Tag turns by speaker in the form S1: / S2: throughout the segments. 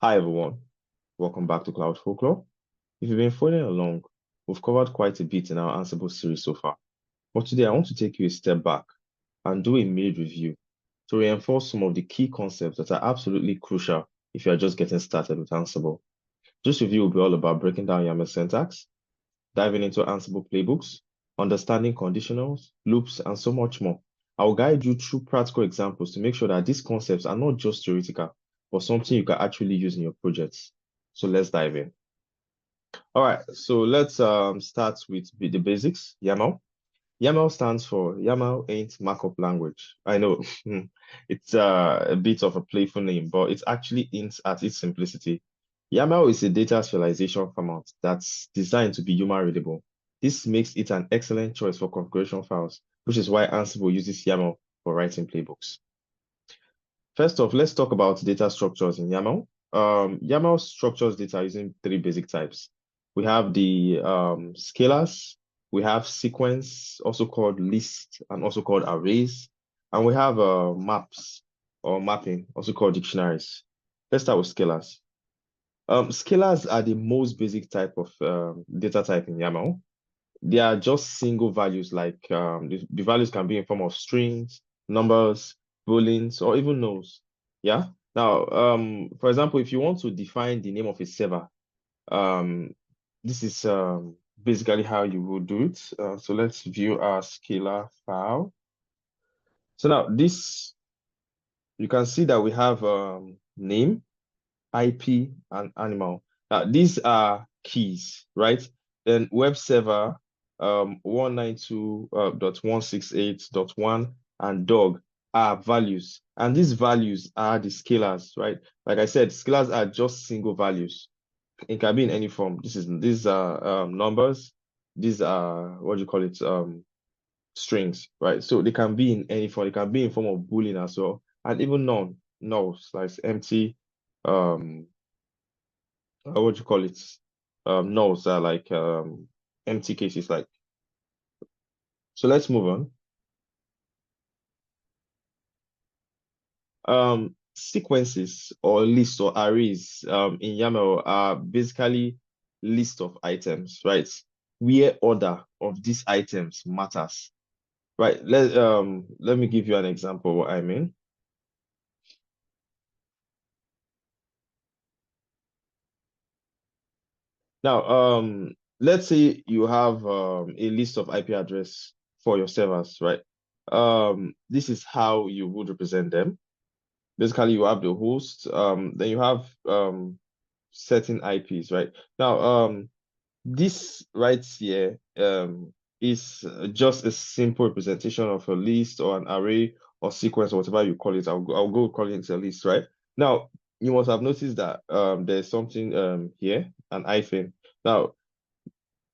S1: Hi everyone, welcome back to Cloud Folklore. If you've been following along, we've covered quite a bit in our Ansible series so far. But today I want to take you a step back and do a mid-review to reinforce some of the key concepts that are absolutely crucial if you are just getting started with Ansible. This review will be all about breaking down YAML syntax, diving into Ansible playbooks, understanding conditionals, loops, and so much more. I will guide you through practical examples to make sure that these concepts are not just theoretical, but something you can actually use in your projects. So let's dive in. All right, so let's start with the basics. YAML. YAML stands for YAML Ain't Markup Language. I know it's a bit of a playful name, but it's actually int at its simplicity. YAML is a data serialization format that's designed to be human readable. This makes it an excellent choice for configuration files, which is why Ansible uses YAML for writing playbooks. First off, let's talk about data structures in YAML. YAML structures data using three basic types. We have the scalars, we have sequence, also called list and also called arrays, and we have maps or mapping, also called dictionaries. Let's start with scalars. Scalars are the most basic type of data type in YAML. They are just single values, like the values can be in form of strings, numbers, booleans, or even nulls. Yeah. Now, for example, if you want to define the name of a server, um, this is basically how you would do it. So let's view our scalar file. So now this, you can see that we have name, IP, and animal. Now these are keys, right? Then web server 192.168.1 and dog are values. And these values are the scalars, right? Like I said, scalars are just single values. It can be in any form. These are numbers. These are what do you call it? Strings, right? So they can be in any form. They can be in form of boolean as well, and even nulls, like empty. What do you call it? Nulls are like empty cases. Like, so let's move on. Sequences or lists or arrays in YAML are basically list of items, right? Where order of these items matters, right? Let me give you an example of what I mean. Now, let's say you have a list of IP address for your servers, right? This is how you would represent them. Basically, you have the host, then you have certain IPs, right? Now, this right here is just a simple representation of a list or an array or sequence or whatever you call it. I'll go calling it a list, right? Now, you must have noticed that there's something here, an hyphen. Now,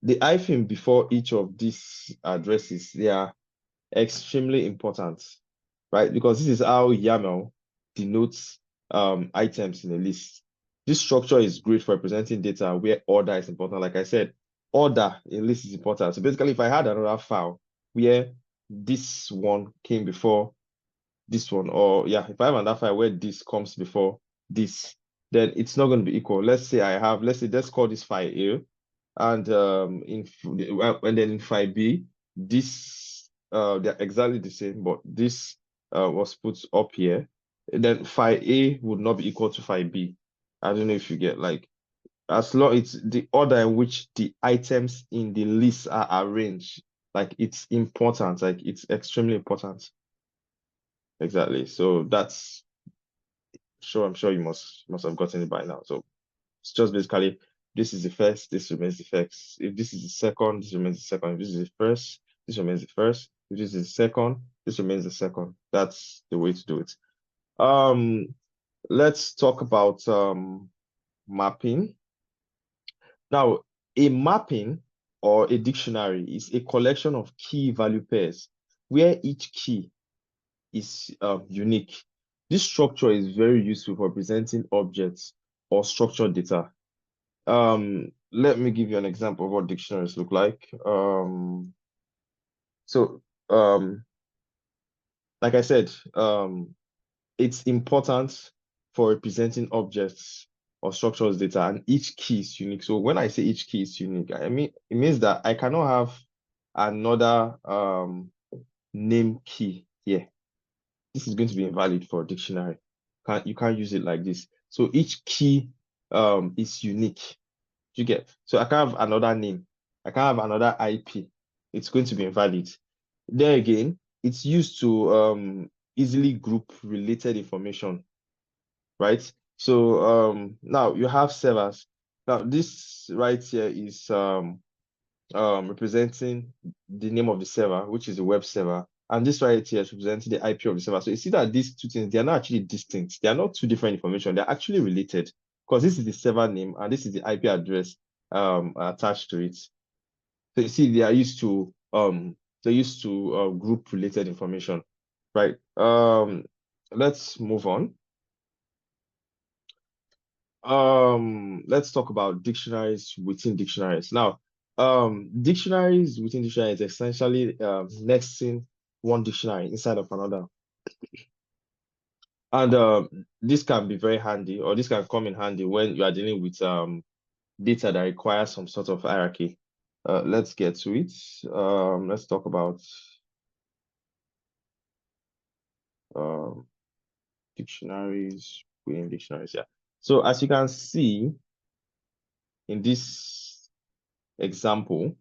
S1: the hyphen before each of these addresses, they are extremely important, right? Because this is how YAML denotes items in a list. This structure is great for representing data where order is important. Like I said, order in list is important. So basically, if I had another file where this one came before this one, or yeah, if I have another file where this comes before this, then it's not going to be equal. Let's say let's call this file A, and and then in file B, this they're exactly the same, but this was put up here. Then file A would not be equal to file B. I don't know if you get, like, as long it's the order in which the items in the list are arranged, like it's important, like it's extremely important. Exactly. So that's sure, I'm sure you must have gotten it by now. So it's just basically, this is the first, this remains the first. If this is the second, this remains the second. If this is the first, this remains the first. If this is the second, this remains the second. That's the way to do it. Let's talk about mapping. Now, a mapping or a dictionary is a collection of key value pairs where each key is unique. This structure is very useful for presenting objects or structured data. Let me give you an example of what dictionaries look like. So, like I said, it's important for representing objects or structures data, and each key is unique. So when I say each key is unique, I mean it means that I cannot have another name key here. This is going to be invalid for a dictionary. You can't use it like this. So each key is unique. You get? So I can't have another name. I can't have another IP. It's going to be invalid. Then again, it's used to easily group related information, right? So now you have servers. Now this right here is representing the name of the server, which is a web server. And this right here is representing the IP of the server. So you see that these two things, they are not actually distinct. They are not two different information. They're actually related because this is the server name and this is the IP address attached to it. So you see, they are used to group related information, right? Let's move on. Let's talk about dictionaries within dictionaries. Now, dictionaries within dictionaries essentially nexting one dictionary inside of another. And this can be very handy, or this can come in handy when you are dealing with data that requires some sort of hierarchy. Let's get to it. Let's talk about dictionaries within dictionaries. Yeah. So as you can see in this example,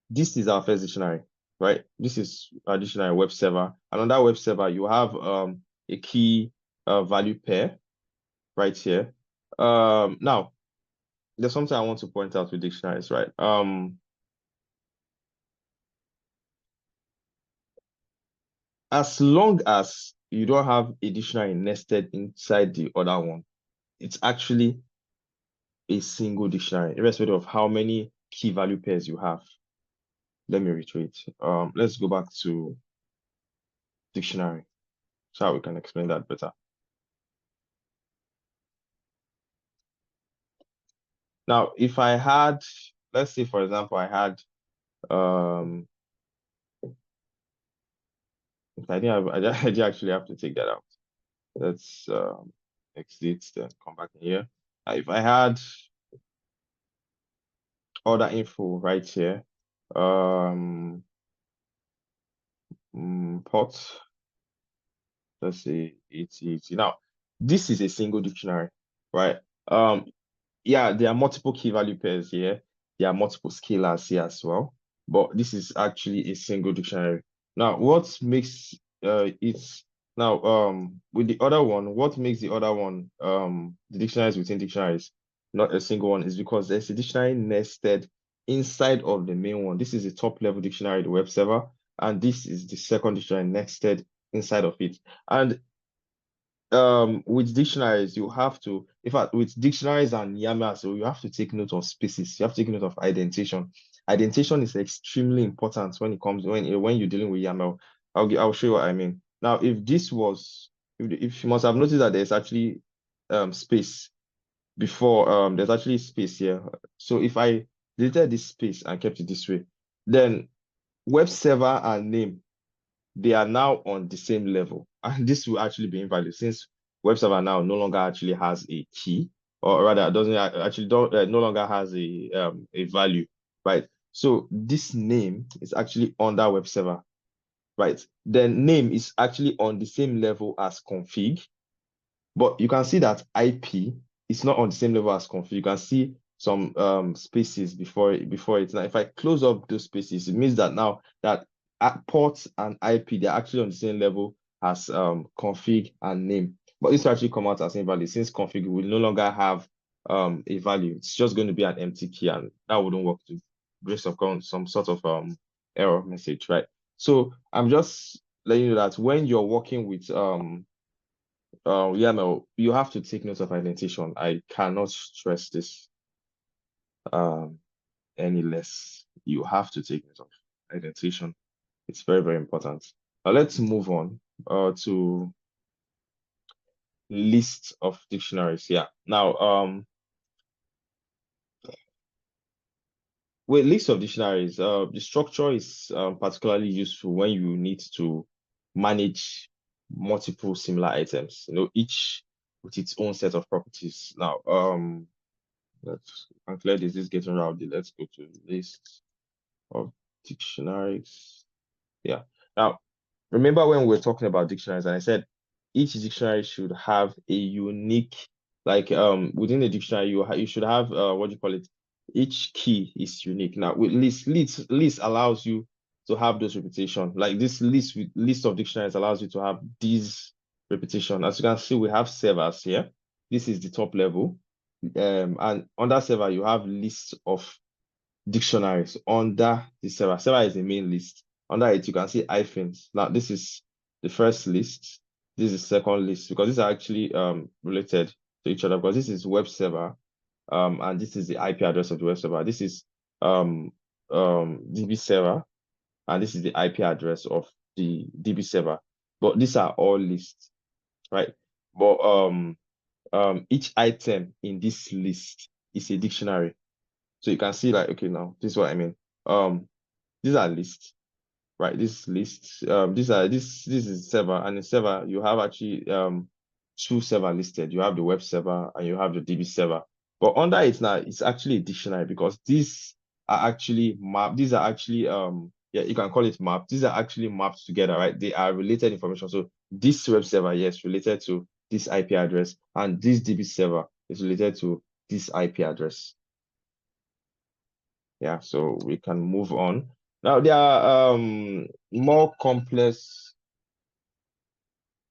S1: this is our first dictionary, right? This is our dictionary web server. And on that web server, you have a key value pair right here. Now, there's something I want to point out with dictionaries, right? As long as you don't have a dictionary nested inside the other one, it's actually a single dictionary, irrespective of how many key value pairs you have. Let me reiterate. Let's go back to dictionary so we can explain that better. Now, if I had, let's say, for example, I had, I think I actually have to take that out. Let's exit, then come back in here. If I had other info right here, port, let's say 8080. Now, this is a single dictionary, right? Yeah, there are multiple key value pairs here. There are multiple scalars here as well, but this is actually a single dictionary. Now, what makes it now with the other one, what makes the other one the dictionaries within dictionaries, not a single one, is because there's a dictionary nested inside of the main one. This is the top level dictionary, the web server, and this is the second dictionary nested inside of it. And with dictionaries you have to, in fact, with dictionaries and YAML, so you have to take note of spaces, you have to take note of indentation is extremely important when it comes when you're dealing with YAML. I'll show you what I mean. Now if this was, if you must have noticed that there's actually space before, there's actually space here. So if I deleted this space and kept it this way, then web server and name, they are now on the same level. And this will actually be invalid since web server now no longer actually has a key, or rather doesn't actually no longer has a value, right? So this name is actually under web server, right? Then name is actually on the same level as config, but you can see that IP is not on the same level as config. You can see some spaces before it. Now, if I close up those spaces, it means that now that ports and IP, they're actually on the same level as config and name. But this will actually come out as invalid since config will no longer have a value. It's just going to be an empty key, and that wouldn't work to bring some sort of error message, right? So I'm just letting you know that when you're working with YAML, you have to take note of indentation. I cannot stress this any less. You have to take note of indentation. It's very, very important. Now let's move on to list of dictionaries. Yeah. Now, with list of dictionaries, the structure is particularly useful when you need to manage multiple similar items. You know, each with its own set of properties. Now, let's clear this. This is getting rowdy. Let's go to list of dictionaries. Yeah. Now, remember when we were talking about dictionaries, and I said each dictionary should have a unique, like within the dictionary, you should have what do you call it? Each key is unique. Now, with list allows you to have those repetition. Like this list of dictionaries allows you to have these repetition. As you can see, we have servers here. This is the top level. And under server, you have lists of dictionaries under the server. Server is the main list. Under it, you can see hyphens. Now, this is the first list. This is the second list because these are actually related to each other because this is web server and this is the IP address of the web server. This is DB server and this is the IP address of the DB server. But these are all lists, right? But each item in this list is a dictionary. So you can see like, okay, now this is what I mean. These are lists, right? This lists, this is server, and in server you have actually two server listed. You have the web server and you have the DB server. But under it now, it's actually a dictionary because these are actually mapped. These are actually yeah, you can call it mapped. These are actually mapped together, right? They are related information. So this web server, yes, related to this IP address, and this DB server is related to this IP address. Yeah, so we can move on. Now there are more complex.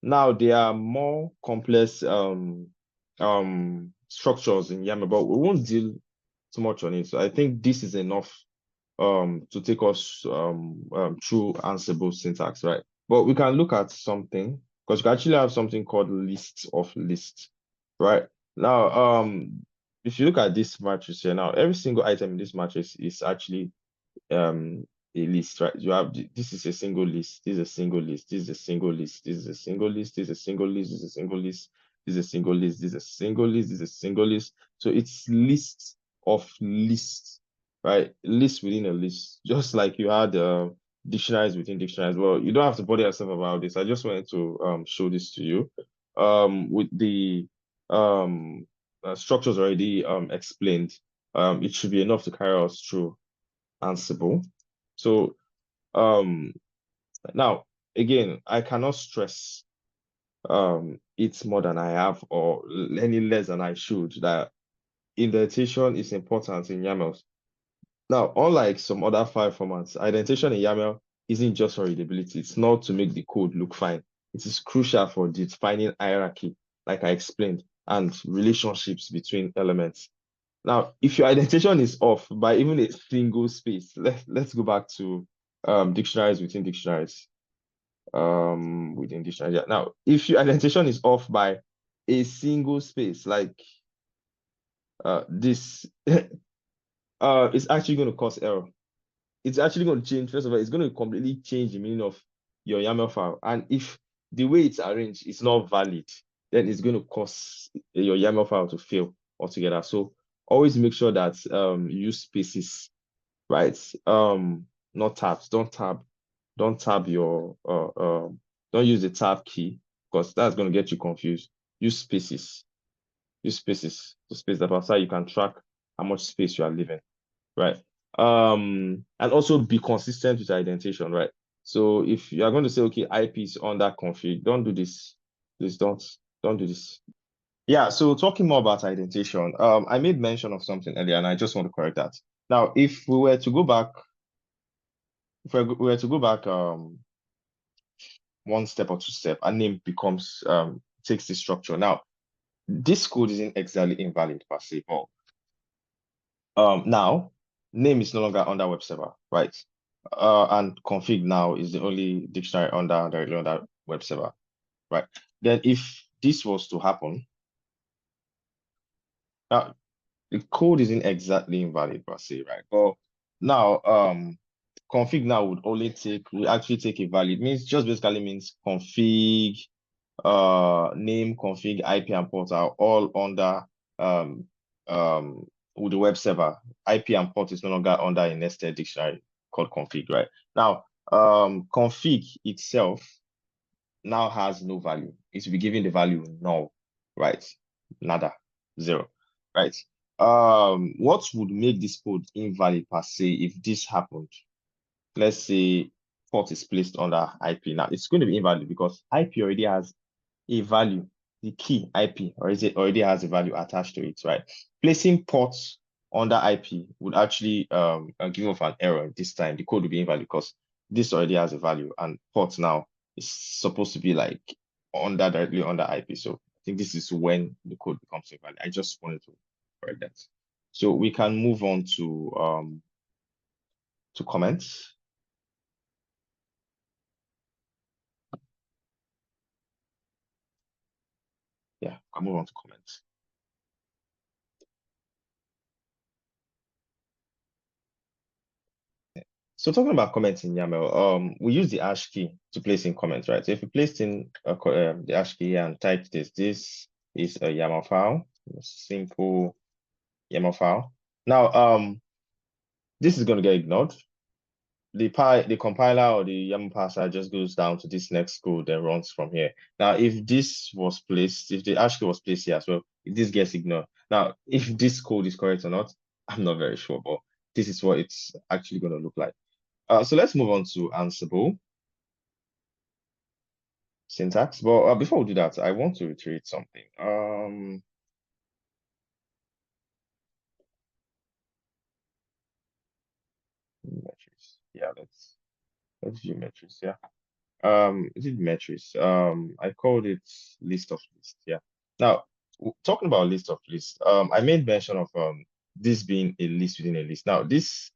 S1: Now there are more complex structures in YAML, but we won't deal too much on it. So I think this is enough to take us through Ansible syntax, right? But we can look at something because you can actually have something called lists of lists, right? Now if you look at this matrix here, now every single item in this matrix is actually a list, right? You have this is a single list, this is a single list, this is a single list, this is a single list, this is a single list, this is a single list, this is a single list, this is a single list, this is a single list. So it's lists of lists, right? List within a list, just like you had dictionaries within dictionaries. Well, you don't have to bother yourself about this. I just wanted to show this to you. With the structures already explained, it should be enough to carry us through Ansible. So now again, I cannot stress it more than I have or any less than I should that indentation is important in YAML. Now, unlike some other file formats, indentation in YAML isn't just for readability. It's not to make the code look fine. It is crucial for defining hierarchy, like I explained, and relationships between elements. Now, if your indentation is off by even a single space, let's go back to dictionaries within dictionaries. Within dictionaries. Yeah. Now, if your indentation is off by a single space, like this, it's actually going to cause error. It's actually going to change. First of all, it's going to completely change the meaning of your YAML file. And if the way it's arranged is not valid, then it's going to cause your YAML file to fail altogether. So always make sure that you use spaces, right? Not tabs. Don't tab your don't use the tab key because that's going to get you confused. Use spaces. Use spaces to space that outside you can track how much space you are leaving, right? And also be consistent with your indentation, right? So if you are going to say, okay, IP is on that config, don't do this. Please don't do this. Yeah, so talking more about indentation, I made mention of something earlier and I just want to correct that. Now, if we were to go back, one step or two step, a name becomes takes the structure. Now, this code isn't exactly invalid per se, but now name is no longer under web server, right? And config now is the only dictionary directly under web server, right? Then if this was to happen, now the code isn't exactly invalid per se, right? But now config now would actually take a valid. Means just basically means config, name, config, IP, and port are all under with the web server. IP and port is no longer under a nested dictionary called config, right? Now, config itself now has no value. It will be given the value null, right? Nada, zero, right? What would make this code invalid per se if this happened? Let's say port is placed under IP. Now it's going to be invalid because IP already has a value, the key IP, or is it already has a value attached to it, right? Placing ports under IP would actually give off an error this time. The code will be invalid because this already has a value, and port now is supposed to be like directly under IP. So I think this is when the code becomes invalid. I just wanted to correct that. So we can move on to comments. Yeah, I'll move on to comments. So talking about comments in YAML, we use the hash key to place in comments, right? So if you placed in the hash key and typed this is a YAML file, a simple YAML file. Now, this is going to get ignored. The compiler or the YAML parser just goes down to this next code, then runs from here. Now, if this was placed, if the hash key was placed here as well, this gets ignored. Now, if this code is correct or not, I'm not very sure, but this is what it's actually going to look like. So let's move on to Ansible syntax. But before we do that, I want to reiterate something. Metrics. Yeah, let's view metrics. Yeah. Is it metrics? I called it list of lists. Yeah. Now, talking about list of lists, I made mention of this being a list within a list. Now, this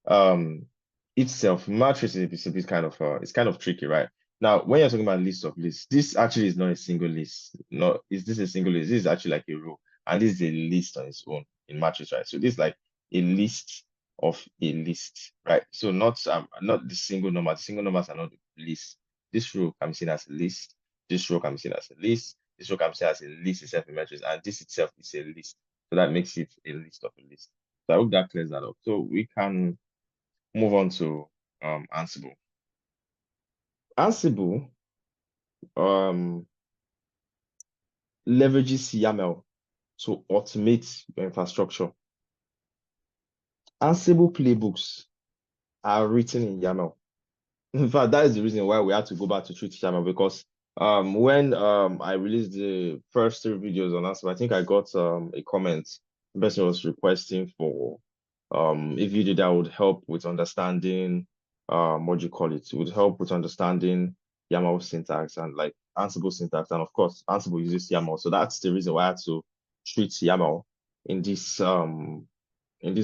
S1: um itself, matrix is a bit kind of it's kind of tricky, right? Now, when you're talking about list of lists, this actually is not a single list. No, is this a single list? This is actually like a row, and this is a list on its own in matrix, right? So this is like a list of a list, right? So not the single number. The single numbers are not the list. This row can be seen as a list. This row can be seen as a list. This row can be seen as a list itself in matrix, and this itself is a list. So that makes it a list of a list. So I hope that clears that up. So we can move on to Ansible. Ansible um, leverages YAML to automate your infrastructure. Ansible playbooks are written in YAML. In fact, that is the reason why we had to go back to treat YAML, because when I released the first 3 videos on Ansible, I think I got a comment. The person was requesting for a video that would help with understanding what do you call it? It would help with understanding YAML syntax and like Ansible syntax. And of course, Ansible uses YAML. So that's the reason why I had to treat YAML in this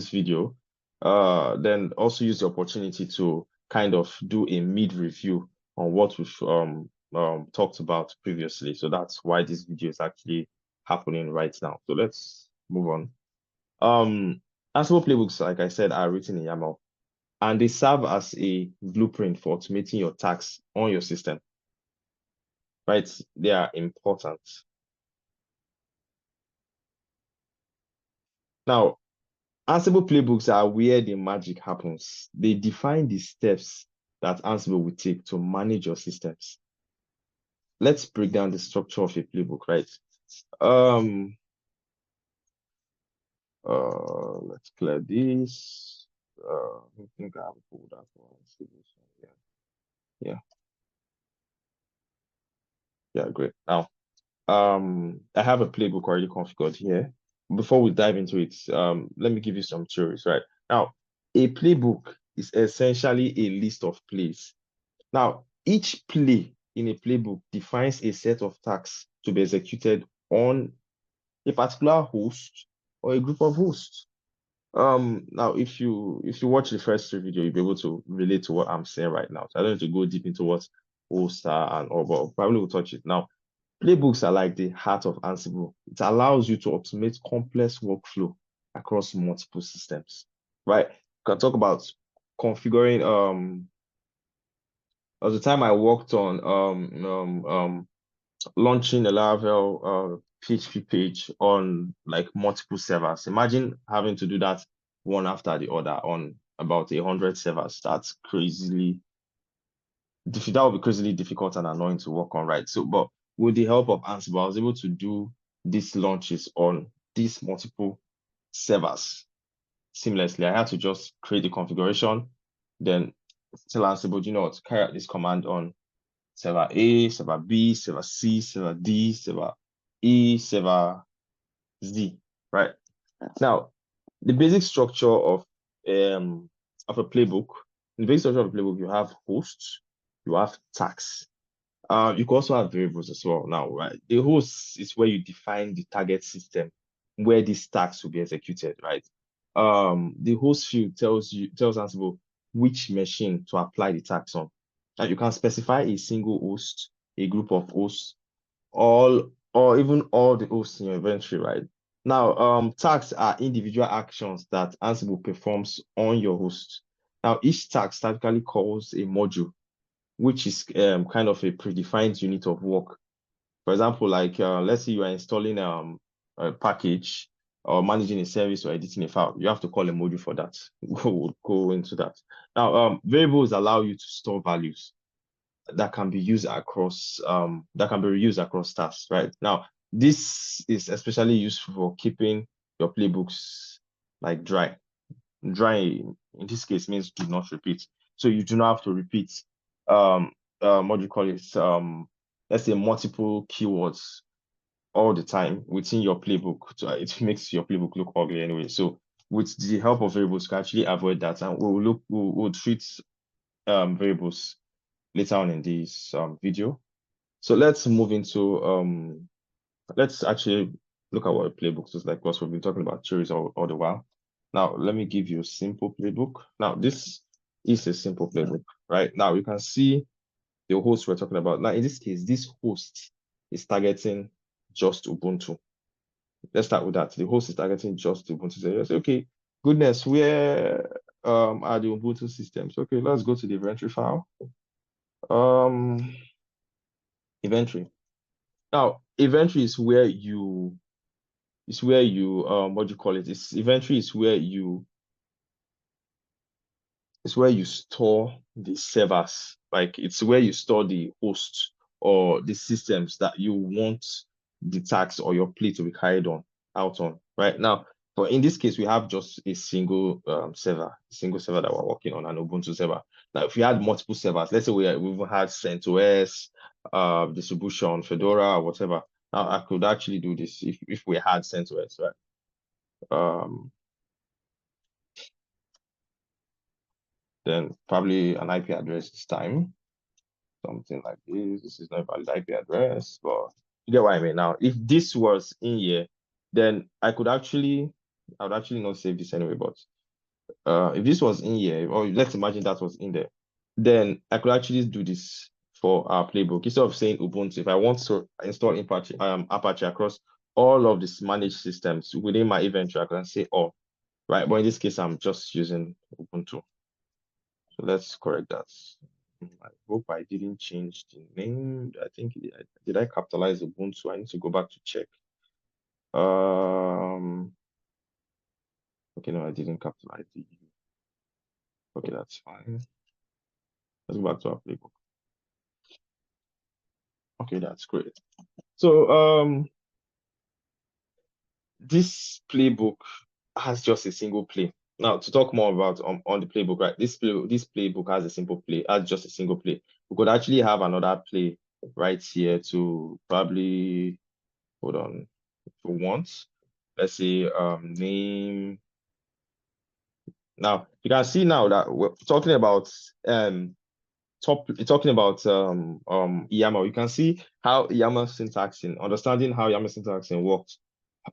S1: video. Then also use the opportunity to kind of do a mid review on what we've talked about previously. So that's why this video is actually happening right now. So let's move on. Ansible playbooks, like I said, are written in YAML, and they serve as a blueprint for automating your tasks on your system. Right? They are important. Now, Ansible playbooks are where the magic happens. They define the steps that Ansible will take to manage your systems. Let's break down the structure of a playbook, right? Let's clear this. I think I have pulled that one. Yeah, yeah, yeah, great. Now, I have a playbook already configured here. Before we dive into it, let me give you some theories, right? Now, a playbook is essentially a list of plays. Now, each play in a playbook defines a set of tasks to be executed on a particular host or a group of hosts. Now if you watch the first 3 videos, you'll be able to relate to what I'm saying right now. So I don't need to go deep into what hosts are and all, but probably we'll touch it. Now, playbooks are like the heart of Ansible. It allows you to automate complex workflow across multiple systems, right? You can talk about configuring. At the time I worked on launching a Laravel PHP page on like multiple servers. Imagine having to do that one after the other on about 100 servers. That's crazily that would be crazily difficult and annoying to work on, right? So, but with the help of Ansible, I was able to do this launches on these multiple servers seamlessly. I had to just create the configuration, then tell Ansible, you know what, carry out this command on server A, server B, server C, server D, server E, server Z, right? Now, the basic structure of a playbook, in the basic structure of a playbook, you have hosts, you have tags. You can also have variables as well now, right? The host is where you define the target system where these tags will be executed, right? The host field tells Ansible which machine to apply the tags on. And you can specify a single host, a group of hosts, or even all the hosts in your inventory, right? Now, tags are individual actions that Ansible performs on your host. Now, each tag typically calls a module, which is kind of a predefined unit of work. For example, like let's say you are installing a package or managing a service or editing a file, you have to call a module for that. We'll go into that. Now, variables allow you to store values that can be used across that can be reused across tasks, right? Now, this is especially useful for keeping your playbooks like dry. Dry in this case means do not repeat. So you do not have to repeat what do you call it? Let's say multiple keywords all the time within your playbook. So it makes your playbook look ugly anyway. So with the help of variables, you can actually avoid that. And we'll treat variables later on in this video. So let's move into let's actually look at what a playbook is like, because we've been talking about theories all the while. Now, let me give you a simple playbook. Now, this is a simple playbook, right? Now, you can see the host we're talking about. Now, in this case, this host is targeting just Ubuntu. Let's start with that. The host is targeting just Ubuntu. So you say, okay, goodness, where are the Ubuntu systems? Okay, let's go to the inventory file. Inventory. Now, inventory is where you what do you call it? Inventory is where you store the servers. Like it's where you store the hosts or the systems that you want the task or your play to be carried out on. Right now, but in this case, we have just a single server that we're working on, an Ubuntu server. Now, if we had multiple servers, let's say we even had CentOS, distribution, Fedora, or whatever. Now I could actually do this if we had CentOS, right? Then probably an IP address this time, something like this. This is not a valid IP address, but you get what I mean. Now, if this was in here, then I would actually not save this anyway, but if this was in here, or let's imagine that was in there, then I could actually do this for our playbook. Instead of saying Ubuntu, if I want to install Apache across all of these managed systems within my inventory, I can say all, right? But in this case, I'm just using Ubuntu. So let's correct that. I hope I didn't change the name. I think did I capitalize Ubuntu? I need to go back to check. Okay, no, I didn't capitalize the U. Okay, that's fine. Let's go back to our playbook. Okay, that's great. So this playbook has just a single play. Now, to talk more about on the playbook, right? This playbook has a simple play, has just a single play. We could actually have another play right here to probably hold on for once. Let's say name. Now you can see now that we're talking about YAML. You can see how YAML syntaxing, understanding how YAML syntaxing works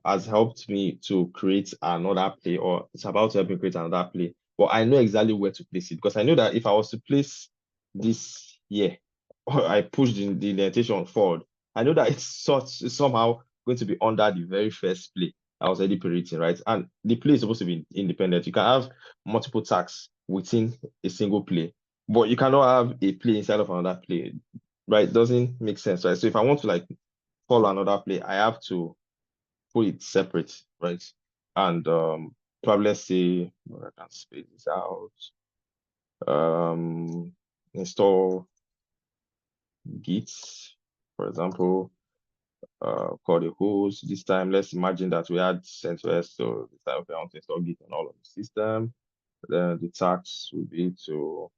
S1: has helped me to create another play, or it's about to help me create another play. But I know exactly where to place it, because I know that if I was to place this here, or I push the indentation forward, I know that it's somehow going to be under the very first play I was already creating, right? And the play is supposed to be independent. You can have multiple tags within a single play, but you cannot have a play inside of another play, right? It doesn't make sense, right? So if I want to like call another play, I have to put it separate, right? And probably let's say I can space this out. Install Git, for example. called a host. This time, let's imagine that we had CentOS. So this time, okay, I want to install Git on all of the system. Then the task will be to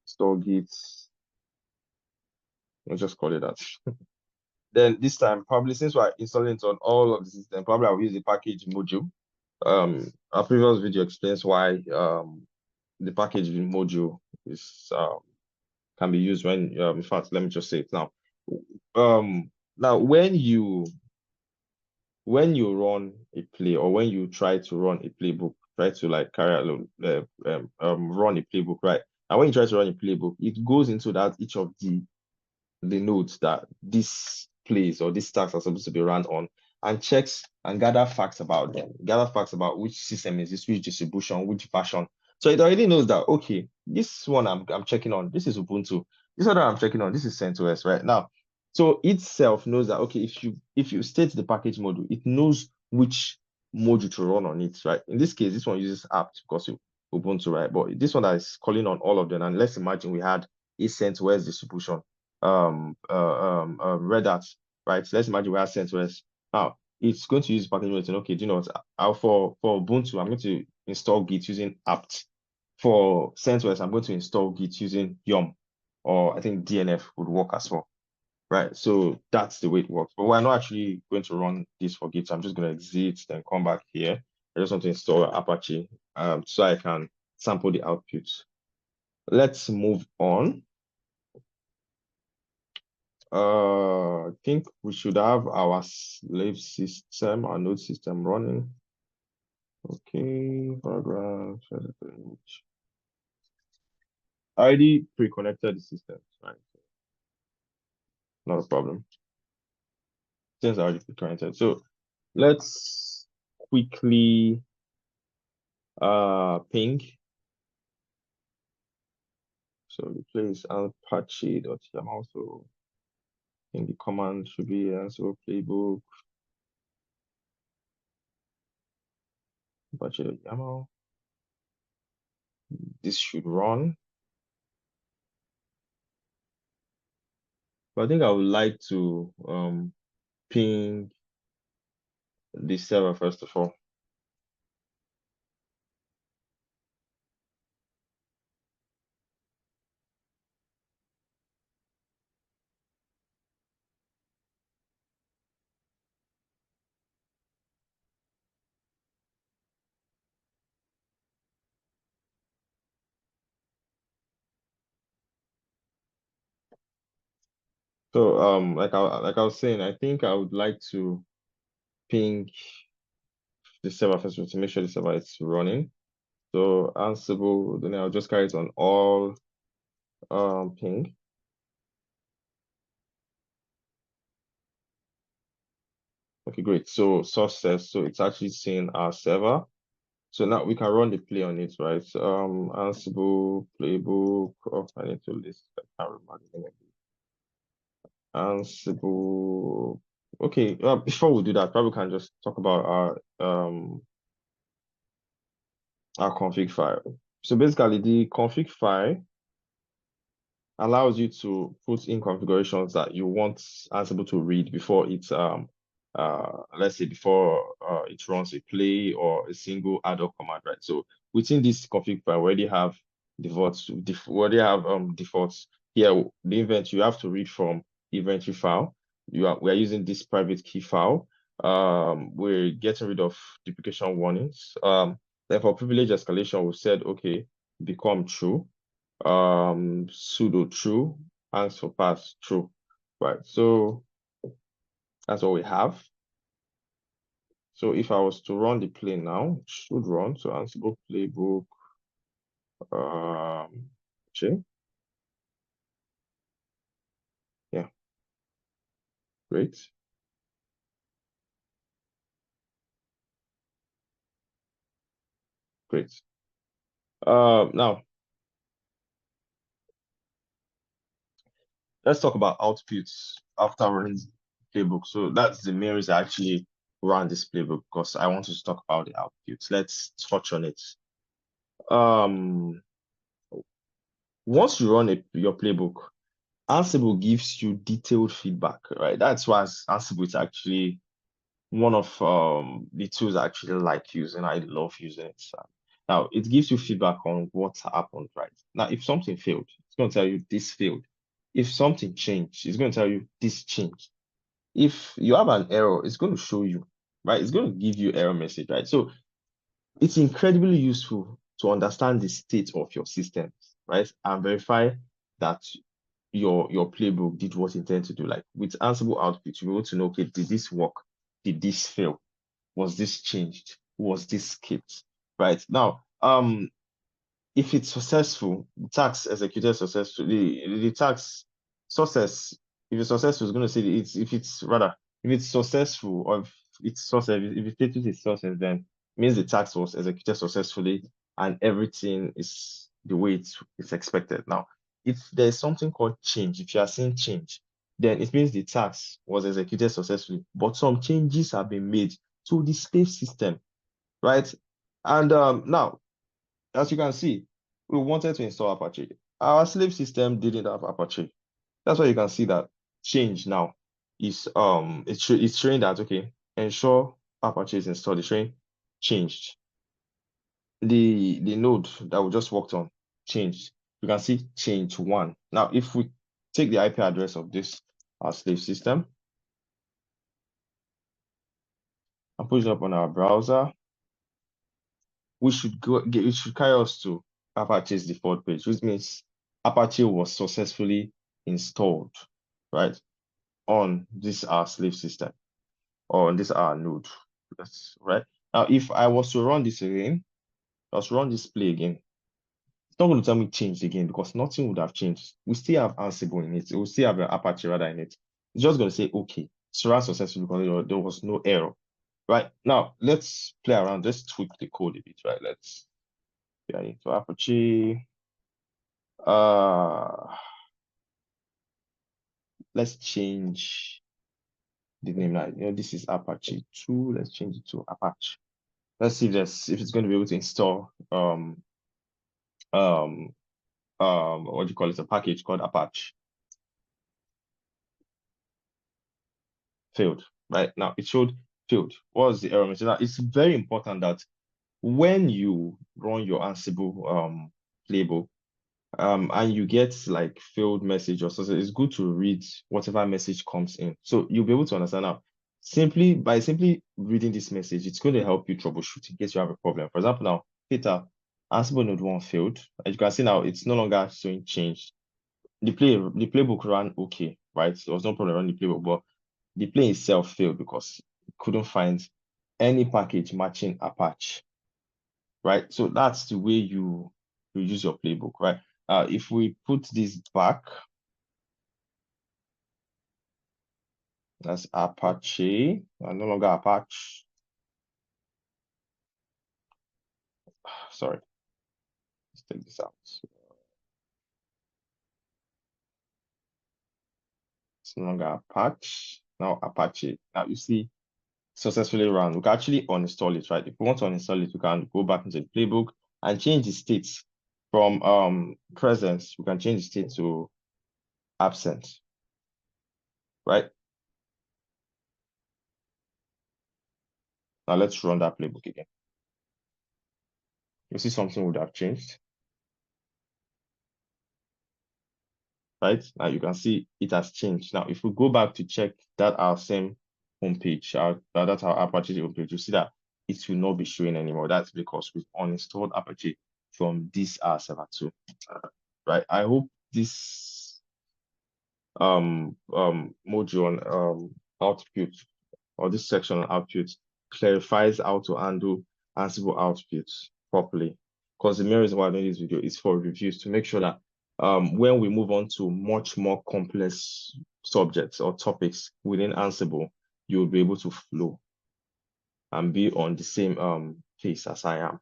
S1: install Git. Let's just call it that. Then this time, probably since we're installing it on all of the system, probably I'll use the package module. Our previous video explains why the package module is can be used when in fact, let me just say it now. Now when you run a play or when you try to run a playbook, try to like carry out run a playbook, right? And when you try to run a playbook, it goes into that each of the nodes that this place or these tasks are supposed to be run on and checks and gather facts about them, gather facts about which system is this, which distribution, which version. So it already knows that, okay, this one I'm checking on, this is Ubuntu. This other I'm checking on, this is CentOS right now. So itself knows that, okay, if you state the package module, it knows which module to run on it, right? In this case, this one uses apt because of Ubuntu, right? But this one that is calling on all of them, and let's imagine we had a CentOS distribution, Red Hat, right? So let's imagine we have CentOS. Now it's going to use package module. Okay, do you know what? For Ubuntu, I'm going to install Git using apt. For CentOS, I'm going to install Git using yum, or I think DNF would work as well. Right, so that's the way it works. But we're not actually going to run this for Git. I'm just going to exit, then come back here. I just want to install Apache so I can sample the output. Let's move on. I think we should have our slave system, our node system running. Okay, paragraph. I already pre-connected the systems, right? Not a problem. Since I already pre-connected. So let's quickly ping. So replace apache.yaml. So I think the command should be Ansible Playbook apache.yaml. This should run. But I think I would like to ping the server first of all. So like I was saying, I think I would like to ping the server first to make sure the server is running. So Ansible, then I'll just carry it on all ping. Okay, great. So source says so it's actually seeing our server. So now we can run the play on it, right? Ansible Playbook. Oh, I need to list. I can't remember the name of it. Ansible. Okay, before we do that, probably we can just talk about our config file. So basically, the config file allows you to put in configurations that you want Ansible to read before it let's say before it runs a play or a single ad hoc command, right? So within this config file, we already have defaults. We already have defaults here. The inventory you have to read from inventory file. We're using this private key file. We're getting rid of duplication warnings. Then for privilege escalation, we said okay, become true. Pseudo true, and for pass true, right? So that's what we have. So if I was to run the play now, it should run. So Ansible Playbook, okay, yeah, great, great. Now let's talk about outputs after running Playbook. So that's the main reason I actually run this playbook because I want to talk about the outputs. Let's touch on it. Once you run your playbook, Ansible gives you detailed feedback, right? That's why Ansible is actually one of the tools I actually like using. I love using it. Now, it gives you feedback on what happened, right? Now, if something failed, it's going to tell you this failed. If something changed, it's going to tell you this changed. If you have an error, it's going to show you, right? It's going to give you error message, right? So it's incredibly useful to understand the state of your systems, right? And verify that your playbook did what it intended to do. Like with Ansible output, you're able to know, okay, did this work? Did this fail? Was this changed? Was this skipped? Right now, if it's successful, the task executed successfully, the task success, if it's successful, it's going to say it's if it's rather if it's successful or if it's success, if it status is success, then it means the task was executed successfully and everything is the way it's expected. Now, if there's something called change, if you are seeing change, then it means the task was executed successfully, but some changes have been made to the slave system, right? And now, as you can see, we wanted to install Apache. Our slave system didn't have Apache. That's why you can see that change now is it's showing that okay, ensure Apache is installed. It's showing changed. The node that we just worked on changed. You can see change one. Now, if we take the IP address of this our slave system and push it up on our browser, it should carry us to Apache's default page, which means Apache was successfully installed, right, on this our slave system or on this our node. That's right. Now, if I was to run this again, let's run this play again. It's not going to tell me changed again because nothing would have changed. We still have Ansible in it. We still have an Apache rather in it. It's just going to say, okay, it's run successfully because there was no error. Right now, let's play around. Let's tweak the code a bit, right? Let's get into Apache. Let's change the name now. This is Apache 2. Let's change it to Apache. Let's see if it's going to be able to install what do you call it? A package called Apache. Failed. Right now, it showed failed. What was the error message? Now, it's very important that when you run your Ansible playbook, and you get like failed message or something, it's good to read whatever message comes in. So you'll be able to understand now. By simply reading this message, it's going to help you troubleshoot in case you have a problem. For example, now, Peter, Ansible node 1 failed. As you can see now, it's no longer showing change. The playbook ran okay, right? There was no problem running the playbook, but the play itself failed because it couldn't find any package matching Apache, right? So that's the way you use your playbook, right? If we put this back, that's Apache, no longer Apache. Sorry, let's take this out. It's no longer Apache, now Apache. Now you see, successfully run. We can actually uninstall it, right? If we want to uninstall it, we can go back into the playbook and change the state from present. We can change the state to absent, right? Now let's run that playbook again. You see something would have changed, right? Now you can see it has changed. Now, if we go back to check that our same homepage, that's our Apache homepage, you see that it will not be showing anymore. That's because we've uninstalled Apache from this server 2, right? I hope this module on output or this section on output clarifies how to handle Ansible outputs properly. Because the main reason why I made this video is for reviews to make sure that when we move on to much more complex subjects or topics within Ansible, you'll be able to flow and be on the same pace as I am.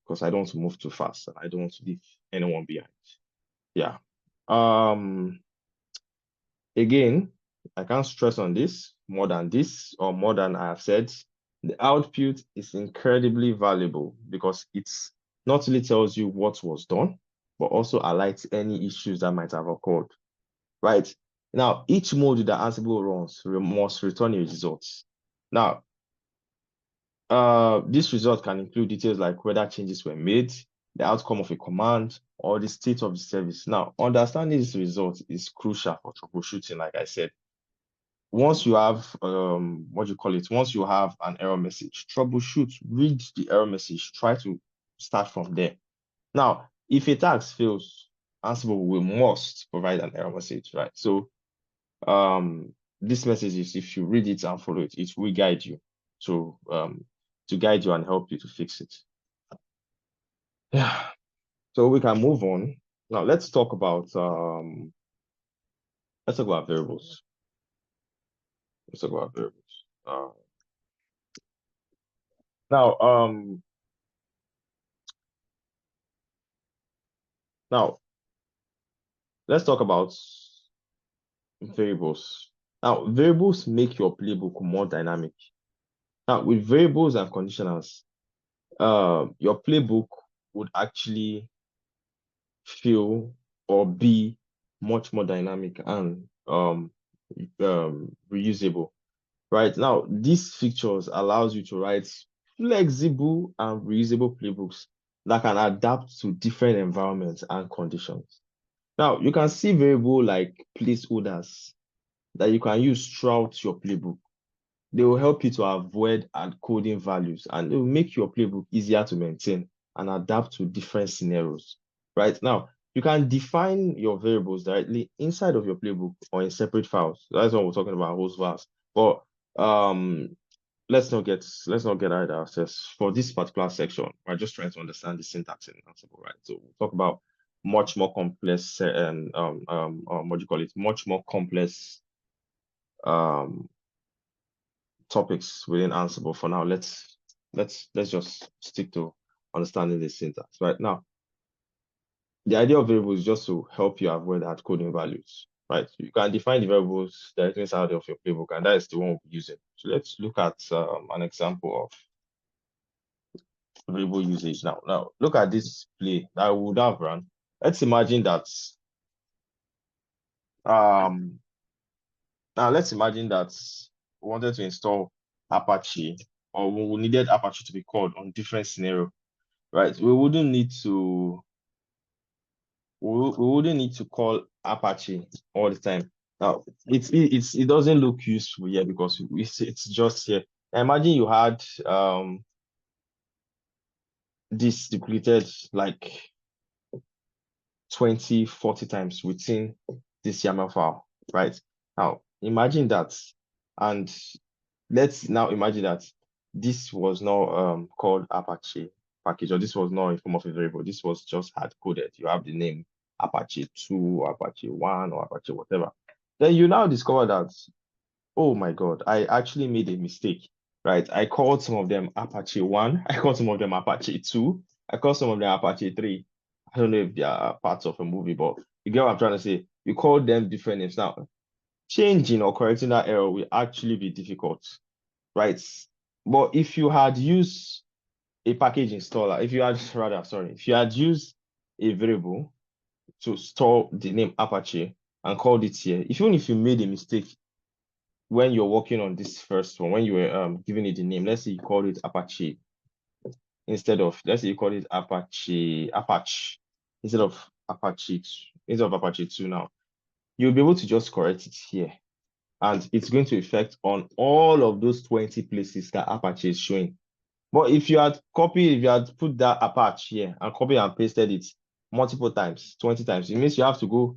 S1: Because I don't want to move too fast and I don't want to leave anyone behind. Yeah. Again, I can't stress on this more than this or more than I have said. The output is incredibly valuable because it's not only tells you what was done, but also highlights any issues that might have occurred, right? Now, each module that Ansible runs must return a result. Now, this result can include details like whether changes were made, the outcome of a command, or the state of the service. Now, understanding this result is crucial for troubleshooting, like I said. Once you have once you have an error message, troubleshoot, read the error message, try to start from there. Now, if a task fails, Ansible will must provide an error message, right? So this message is, if you read it and follow it, it will guide you to guide you and help you to fix it. Yeah. So we can move on. Now let's talk about variables. Let's talk about variables. Now now let's talk about variables. Now, variables make your playbook more dynamic. Now, with variables and conditionals, your playbook would actually feel or be much more dynamic and reusable. Right now, these features allows you to write flexible and reusable playbooks that can adapt to different environments and conditions. Now, you can see variable like placeholders that you can use throughout your playbook. They will help you to avoid hard coding values, and it will make your playbook easier to maintain and adapt to different scenarios. Right now, you can define your variables directly inside of your playbook or in separate files. That's what we're talking about, host files. But let's not get ahead of ourselves. For this particular section, we're just trying to understand the syntax in Ansible, right? So we'll talk about much more complex and what do you call it? Much more complex topics within Ansible. For now, let's just stick to understanding the syntax. Right now, the idea of variables is just to help you avoid hard coding values. Right, you can define the variables directly inside of your playbook, and that is the one we'll be using. So let's look at an example of variable usage now. Now, look at this play that I would have run. Let's imagine that we wanted to install Apache, or we needed Apache to be called on different scenario, right? We wouldn't need to call Apache all the time. Now, it doesn't look useful here because it's just here. Now, imagine you had this depleted like 20, 40 times within this YAML file, right? Now, imagine that, and let's now imagine that this was not called Apache package, or this was not in form of a variable. This was just hard coded. You have the name Apache 2, Apache 1, or Apache whatever. Then you now discover that, oh my God, I actually made a mistake, right? I called some of them Apache 1, I called some of them Apache 2, I called some of them Apache 3. I don't know if they are parts of a movie, but you get what I'm trying to say. You call them different names. Now, changing or correcting that error will actually be difficult, right? But if you had used a package installer, if you had used a variable to store the name Apache and called it here, even if you made a mistake when you're working on this first one, when you were giving it the name, let's say you called it Apache let's say you call it Apache instead of Apache 2 now, you'll be able to just correct it here. And it's going to affect on all of those 20 places that Apache is showing. But if you had put that Apache here and copy and pasted it multiple times, 20 times, it means you have to go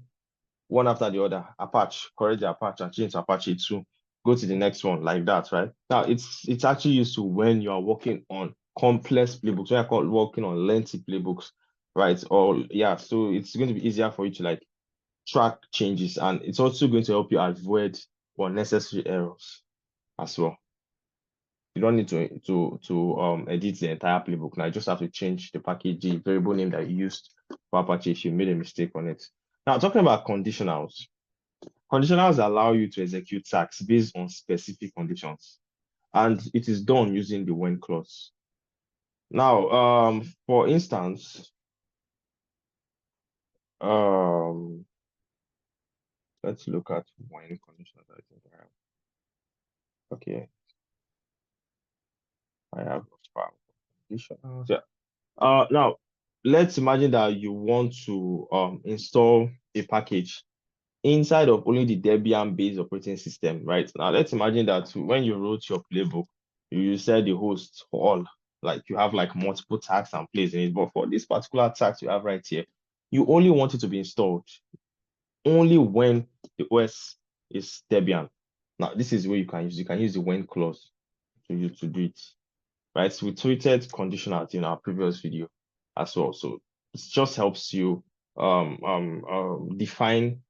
S1: one after the other. Apache, correct the Apache and change to Apache 2, go to the next one like that, right? Now, it's actually used to when you are working on complex playbooks, when you're working on lengthy playbooks, right? Or yeah, so it's going to be easier for you to like track changes, and it's also going to help you avoid unnecessary errors as well. You don't need to edit the entire playbook. Now you just have to change the package, the variable name that you used for Apache if you made a mistake on it. Now, talking about conditionals. Conditionals allow you to execute tasks based on specific conditions, and it is done using the when clause. Now, for instance, um, let's look at when conditions. I think I have. Okay, I have a file conditionals. Yeah. Now let's imagine that you want to install a package inside of only the Debian-based operating system, right? Now, let's imagine that when you wrote your playbook, you said the host for all, like you have like multiple tags and plays in it. But for this particular tag you have right here, you only want it to be installed only when the OS is Debian. Now, this is where you can use the when clause to do it, right? So we treated conditionals in our previous video as well. So it just helps you define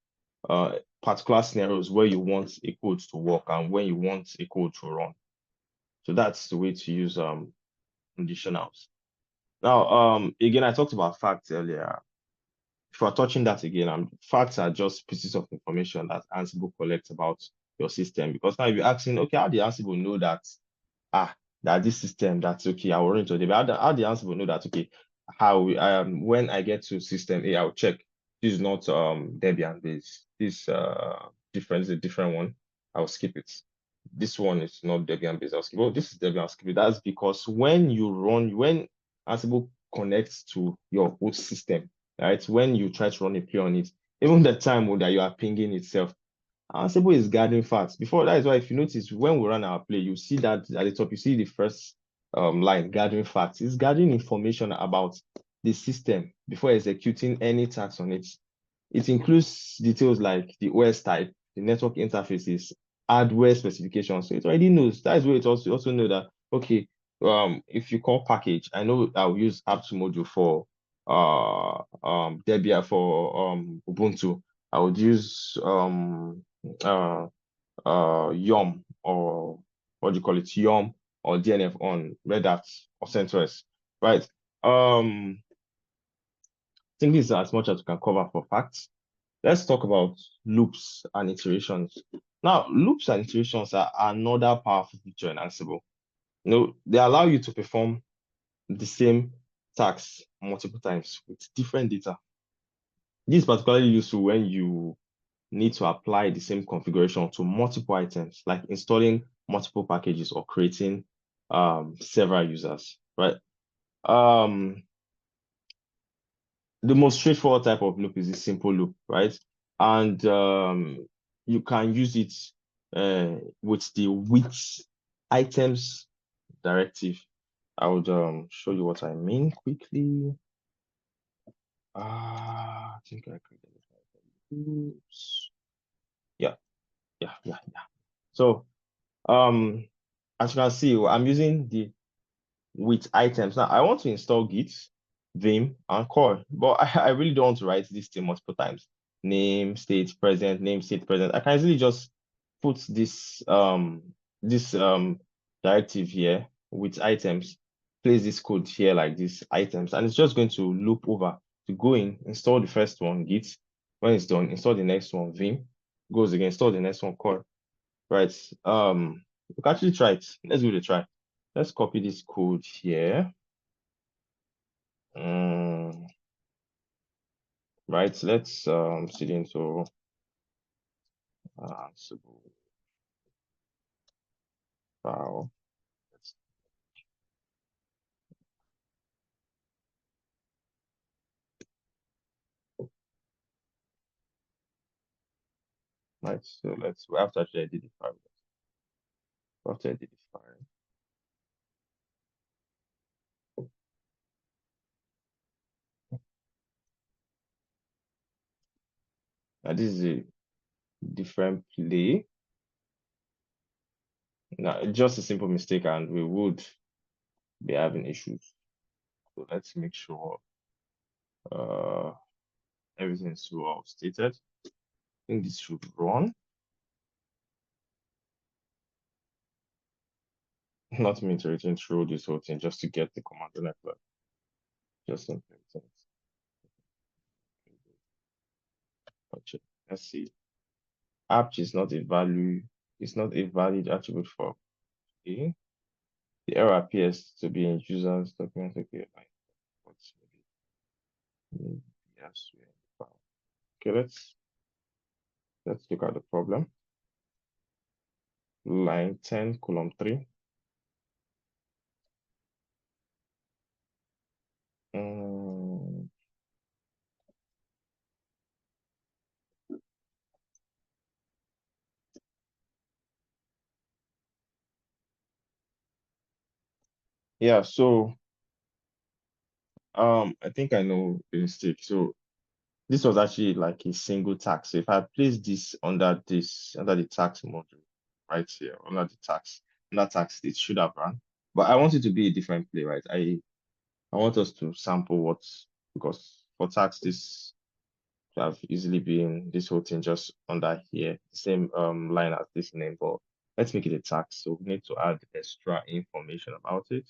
S1: particular scenarios where you want a code to work and when you want a code to run. So that's the way to use conditionals. Now, again, I talked about facts earlier. If we're touching that again, facts are just pieces of information that Ansible collects about your system. Because now you're asking, okay, how did Ansible know that that this system that's okay, I will run into it. But how the Ansible know that okay, how when I get to system A, I'll check this is not Debian based. This different is a different one. I'll skip it. This one is not Debian based. I'll skip. Oh, this is Debian. I'll skip it. That's because when Ansible connects to your host system, right? When you try to run a play on it, even the time that you are pinging itself, Ansible is gathering facts. Before that is why if you notice when we run our play, you see that at the top, you see the first line gathering facts. It's gathering information about the system before executing any task on it. It includes details like the OS type, the network interfaces, hardware specifications. So it already knows. That is where it also know that okay, if you call package, I know I'll use apps module for Debian for Ubuntu. I would use YUM or what do you call it, YUM or DNF on Red Hat or CentOS, right? I think this is as much as we can cover for facts. Let's talk about loops and iterations. Now, loops and iterations are another powerful feature in Ansible. They allow you to perform the same tasks multiple times with different data. This is particularly useful when you need to apply the same configuration to multiple items, like installing multiple packages or creating several users, right? The most straightforward type of loop is a simple loop, right? And you can use it with the with items directive. I would show you what I mean quickly. I think I created oops. Yeah. So as you can see, I'm using the with items. Now I want to install Git, Vim, and core, but I really don't want to write this thing multiple times. Name, state, present, name, state, present. I can easily just put this directive here with items, place this code here like this items, and it's just going to loop over to go in, install the first one, Git. When it's done, install the next one, Vim, goes again, install the next one, core. Right. We can actually try it. Let's give it a try. Let's copy this code here. Right. Let's sit into Ansible file. Right. So we have to actually edit the file. We have to edit the file. Now this is a different play. Now just a simple mistake, and we would be having issues. So let's make sure everything is well stated. I think this should run. Not me iterating through this whole thing just to get the command network. Just implement it. Okay, let's see. apt is not a value, it's not a valid attribute for A. The error appears to be in user's document. Okay, what's maybe yes, okay, let's look at the problem. Line 10, column 3. Yeah, so I think I know the mistake. So this was actually like a single tax. So if I place this under the tax module right here, under tax, it should have run. But I want it to be a different play, right? I want us to sample what's because for tax this could have easily been this whole thing just under here, same line as this name, but let's make it a tax. So we need to add extra information about it.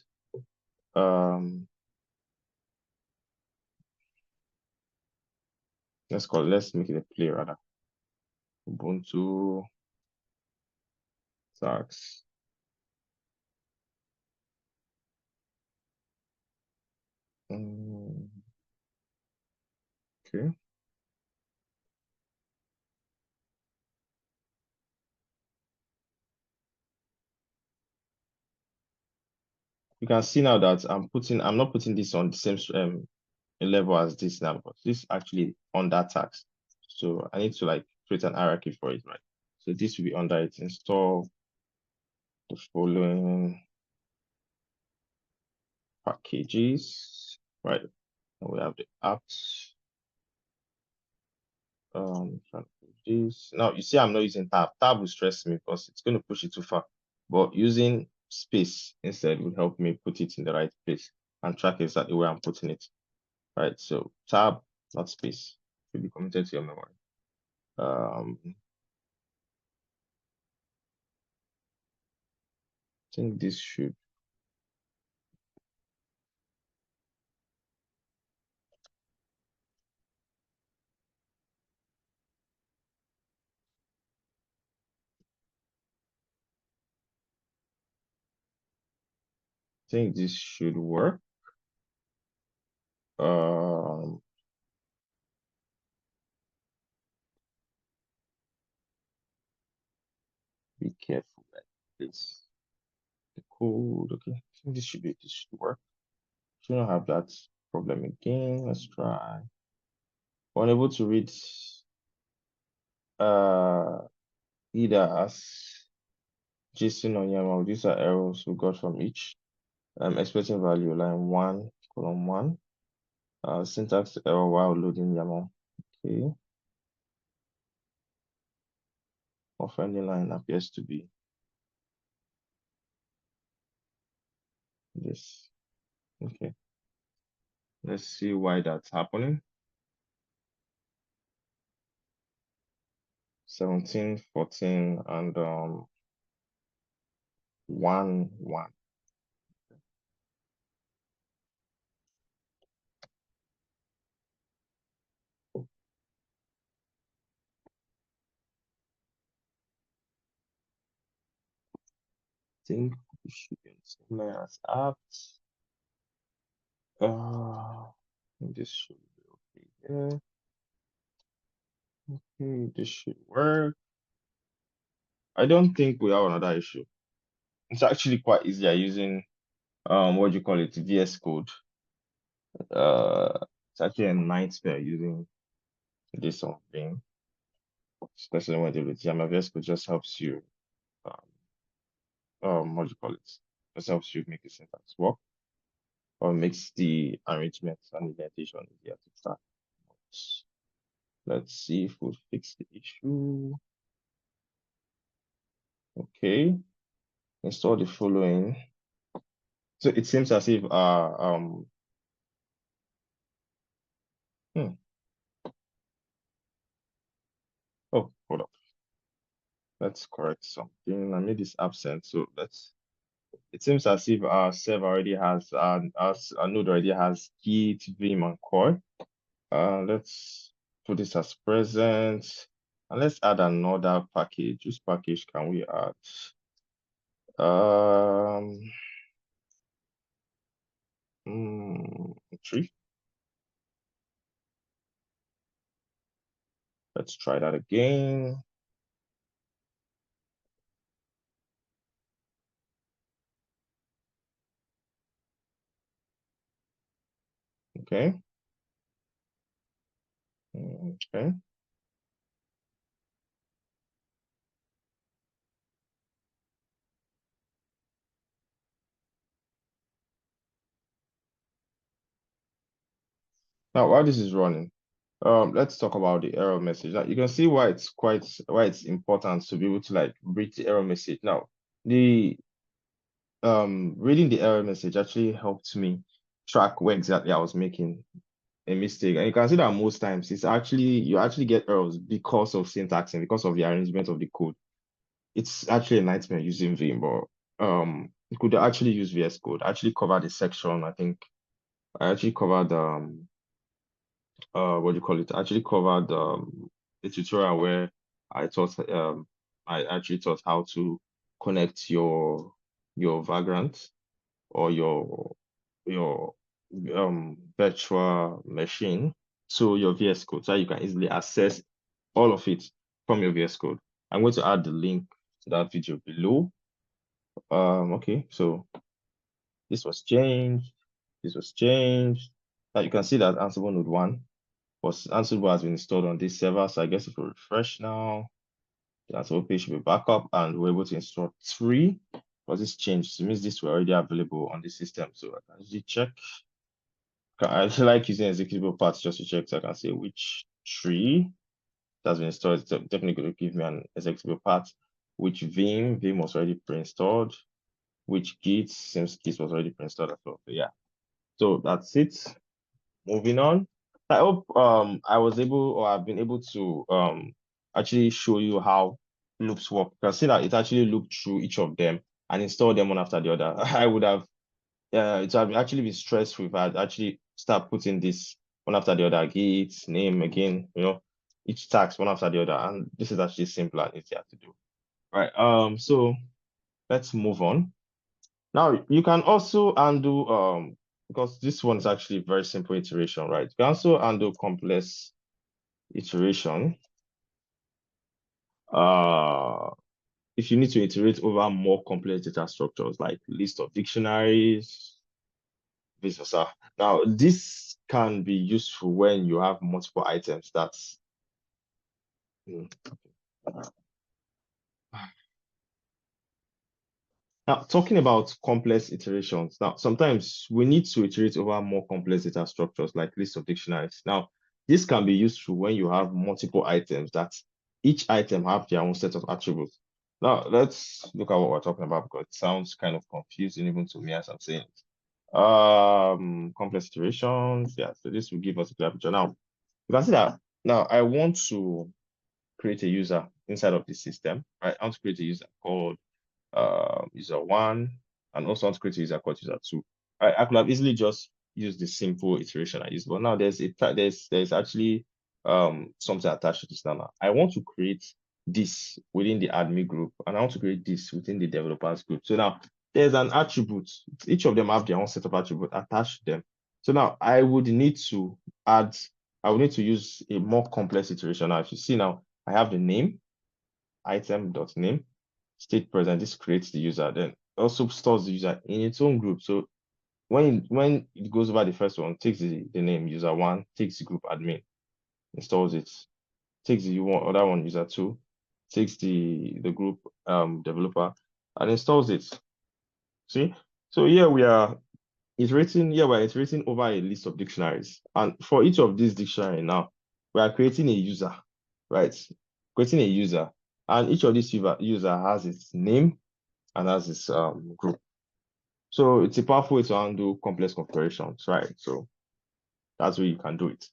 S1: Let's make it a play rather. Ubuntu tax. Okay. You can see now that I'm not putting this on the same level as this now, but this actually under tax. So I need to like create an hierarchy for it, right? So this will be under it. Install the following packages, right? And we have the apps. This. Now you see I'm not using tab. Tab will stress me because it's going to push it too far. But using space instead will help me put it in the right place and track exactly where I'm putting it. Right. So tab, not space, should be committed to your memory. I think this should. I think this should work. Be careful like this. The code, okay. I think this should work. Should not have that problem again. Let's try. Unable to read either as JSON or YAML. These are errors we got from each. Expecting value line 1, column 1. Syntax error while loading YAML. Okay. Offending line appears to be this. Okay. Let's see why that's happening. 17, 14, and 1, 1. I think we should be similar as apps. This should be okay here. Okay, this should work. I don't think we have another issue. It's actually quite easier using what do you call it, VS Code. It's actually a nightmare using this sort of thing, especially when the YAML VS Code just helps you what do you call it? Just helps you make the syntax work or makes the arrangements and indentation easier to start. Let's see if we'll fix the issue. Okay, install the following. So it seems as if oh, hold up. Let's correct something. I made this absent. So it seems as if our server already has our node already has Git, Vim, and core. Let's put this as present. And let's add another package. Which package can we add? Um, Tree. Let's try that again. Okay. Okay. Now, while this is running, let's talk about the error message. Now, you can see why it's important to be able to like read the error message. Now, the reading the error message actually helped me track where exactly I was making a mistake. And you can see that most times you actually get errors because of syntax and because of the arrangement of the code. It's actually a nightmare using Vim, but you could actually use VS Code. I actually covered the section. I think I actually covered what do you call it? I actually covered a tutorial where I actually taught how to connect your Vagrant or your virtual machine to your VS Code so you can easily access all of it from your VS Code. I'm going to add the link to that video below. Okay, so this was changed. This was changed. Now you can see that Ansible Node 1 Ansible has been installed on this server. So I guess if we refresh now, the Ansible page should be back up and we're able to install 3. Because this changed. It means this were already available on the system. So I can actually check. I actually like using executable paths just to check so I can say which tree that's been installed. It's definitely going to give me an executable path. Which Vim was already pre-installed. Which Git, since Git was already pre-installed as well. So yeah. So that's it. Moving on. I hope I was able or I've been able to actually show you how loops work. You can see that it actually looped through each of them and installed them one after the other. I would have it would have actually been stressful if I had actually start putting this one after the other, git, name again, each task one after the other. And this is actually simpler and easier to do. All right. So let's move on. Now you can also undo because this one is actually very simple iteration, right? You can also undo complex iteration. If you need to iterate over more complex data structures like list of dictionaries, vice versa. Now this can be useful when you have multiple items. That's Now, talking about complex iterations, now sometimes we need to iterate over more complex data structures like list of dictionaries. Now, this can be useful when you have multiple items that each item have their own set of attributes. Now, let's look at what we're talking about because it sounds kind of confusing even to me as I'm saying it. Complex iterations, yeah, so this will give us a clear picture. Now, you can see that now I want to create a user inside of the system, right? I want to create a user called user 1 and also want to create a user called user 2. I could have easily just used the simple iteration I used, but now there's actually something attached to this now. I want to create this within the admin group and I want to create this within the developers group. So now there's an attribute. Each of them have their own set of attributes attached to them. So now I would need to use a more complex iteration. Now, if you see now, I have the name, item.name, state present. This creates the user, then also stores the user in its own group. So when it goes over the first one, takes the name user 1, takes the group admin, installs it, takes the other one user 2, takes the group developer and installs it. See? So here we're iterating over a list of dictionaries. And for each of these dictionaries now, we are creating a user, right? Creating a user. And each of these user has its name and has its group. So it's a powerful way to handle complex configurations, right? So that's where you can do it.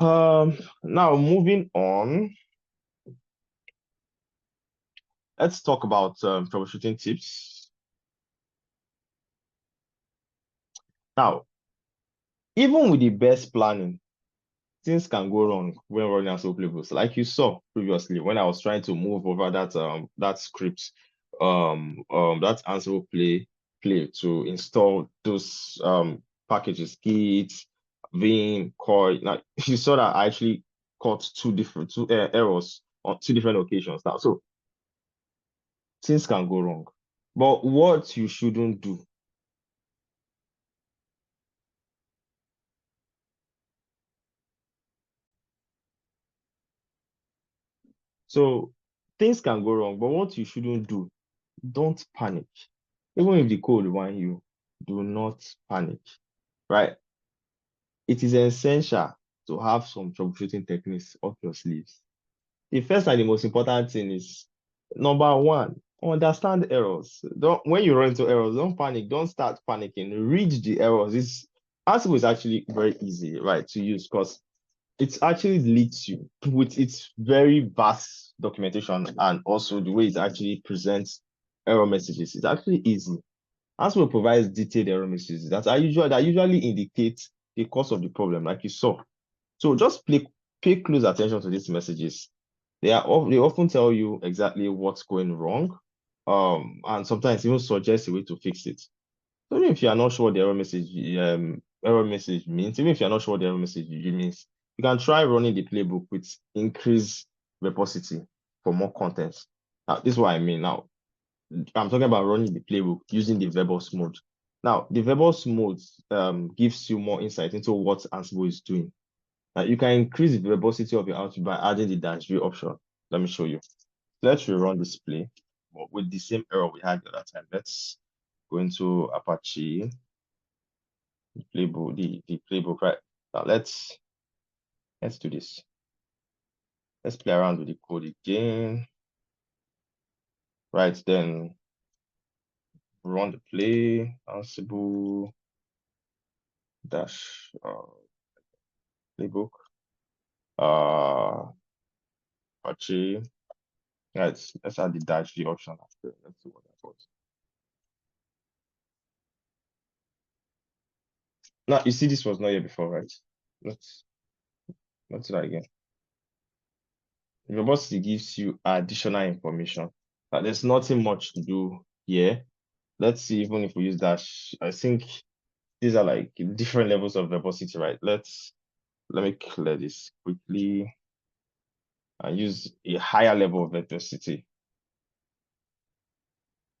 S1: Now moving on, let's talk about troubleshooting tips. Now, even with the best planning, things can go wrong when running Ansible playbooks. Like you saw previously when I was trying to move over that script, that Ansible play to install those packages, Git, Vim, Core. Now you saw that I actually caught two errors on two different occasions now. So things can go wrong. But what you shouldn't do. So things can go wrong, but what you shouldn't do, don't panic. Even if the code want you, do not panic, right? It is essential to have some troubleshooting techniques up your sleeves. The first and the most important thing is number one, understand errors. Don't when you run into errors, don't panic, don't start panicking. Read the errors. Ansible is actually very easy, right, to use because it actually leads you with its very vast documentation and also the way it actually presents error messages. It's actually easy. Ansible provides detailed error messages that usually indicate the cause of the problem, like you saw. So just pay close attention to these messages. They often tell you exactly what's going wrong, and sometimes even suggest a way to fix it. So even if you are not sure what the error message means, even if you're not sure what the error message means, you can try running the playbook with increased verbosity for more content. Now, this is what I mean. Now, I'm talking about running the playbook using the verbose mode. Now, the verbose mode gives you more insight into what Ansible is doing. Now, you can increase the verbosity of your output by adding the -v option. Let me show you. Let's rerun this play, but with the same error we had the other time. Let's go into Apache playbook, the playbook, right? Now let's do this. Let's play around with the code again. Right, then run the play, Ansible dash playbook. Apache. Right, let's add the -v option after. Let's see what that was. Now you see this was not here before, right? Let's do that again. Verbosity gives you additional information. There's nothing much to do here. Let's see, even if we use dash, I think these are like different levels of verbosity, right? Let me clear this quickly and use a higher level of verbosity.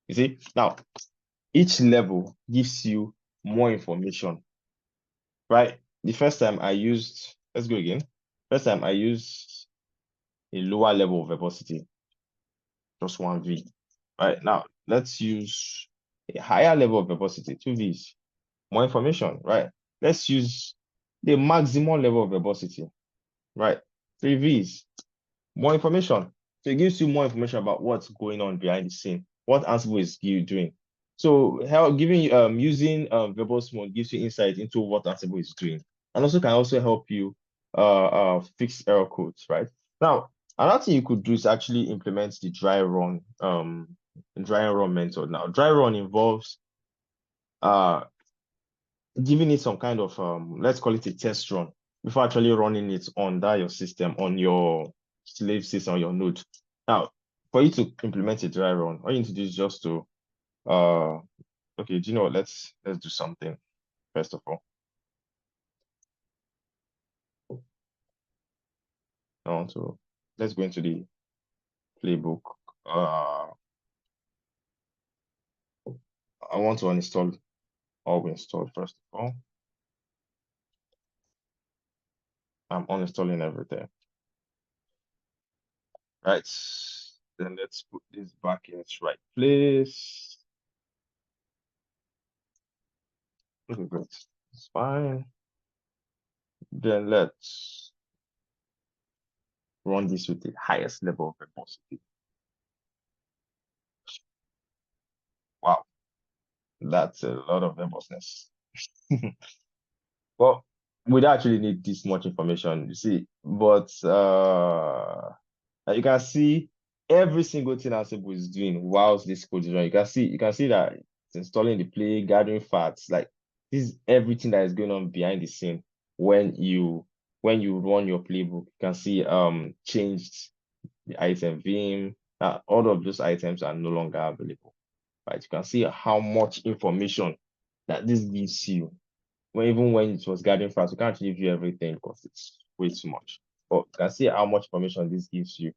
S1: You see, now each level gives you more information, right? The first time I used, let's go again. First time I used a lower level of verbosity, just 1V. Right now, let's use a higher level of verbosity, 2Vs, more information, right? Let's use the maximum level of verbosity, right? 3Vs, more information. So it gives you more information about what's going on behind the scene, what Ansible is doing. So giving you using verbose mode gives you insight into what Ansible is doing, and also can also help you fix error codes, right? Now, another thing you could do is actually implement the dry run method. Now, dry run involves giving it some kind of let's call it a test run before actually running it on your system, on your slave system, on your node. Now, for you to implement a dry run, all you need to do is just to okay, do you know what? Let's do something first of all. Let's go into the playbook. I want to uninstall all we installed first of all. I'm uninstalling everything. Right. Then let's put this back in its right place. Okay, good. It's fine. Then let's run this with the highest level of verbosity. Wow, that's a lot of verboseness. Well, we don't actually need this much information, you see, but you can see every single thing Ansible is doing whilst this code is running. You can see that it's installing the play, gathering facts, like this is everything that is going on behind the scene when you when you run your playbook, you can see changed the item vim. All of those items are no longer available, right? You can see how much information that this gives you. Even when it was gathering fast, you can't actually view everything because it's way too much. But you can see how much information this gives you.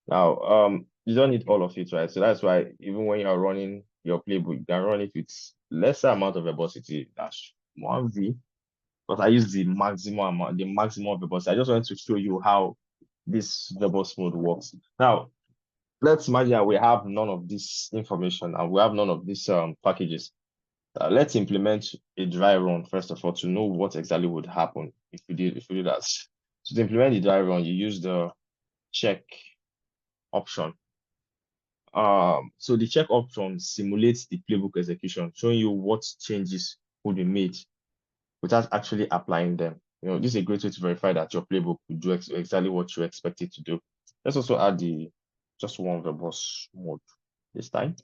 S1: Now, you don't need all of it, right? So that's why even when you're running your playbook, you can run it with lesser amount of verbosity. That's 1V. But I use the maximum amount, the maximum verbosity. I just wanted to show you how this verbose mode works. Now, let's imagine we have none of this information and we have none of these packages. Let's implement a dry run first of all to know what exactly would happen if we do that. So to implement the dry run, you use the check option. So the check option simulates the playbook execution, showing you what changes would be made without actually applying them. This is a great way to verify that your playbook will do exactly what you expect it to do. Let's also add the just one verbose mode this time.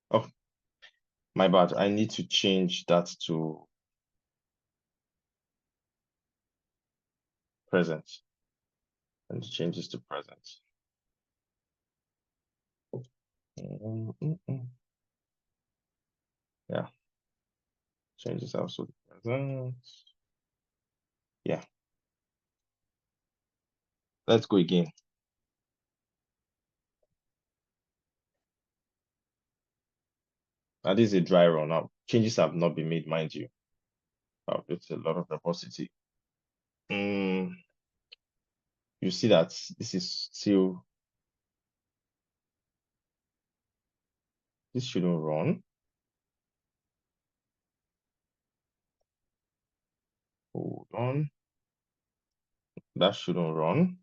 S1: Oh, my bad. I need to change that to present. And change this to present. Yeah. Change this also to present. Yeah. Let's go again. Now this is a dry run. Now changes have not been made, mind you. It's a lot of verbosity. You see that this is still, this shouldn't run. Hold on. That shouldn't run.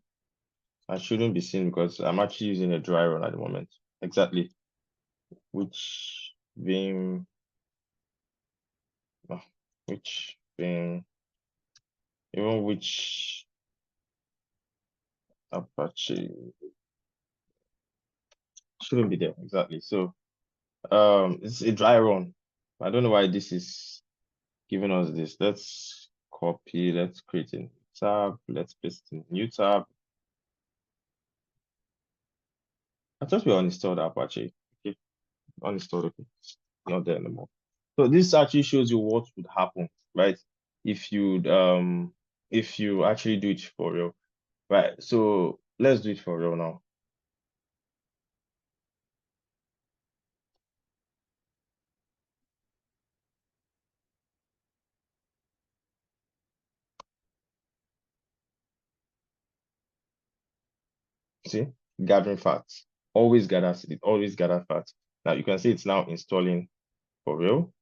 S1: I shouldn't be seen because I'm actually using a dry run at the moment. Exactly. Which Vim, which Vim, even which Apache shouldn't be there. Exactly. So it's a dry run. I don't know why this is giving us this. Let's copy, let's create a new tab, let's paste in a new tab. I thought we uninstalled Apache. Okay, uninstalled, okay. Not there anymore. So this actually shows you what would happen, right? If you actually do it for real. Right. So let's do it for real now. See, gathering facts. It always gather facts. Now you can see it's now installing for real.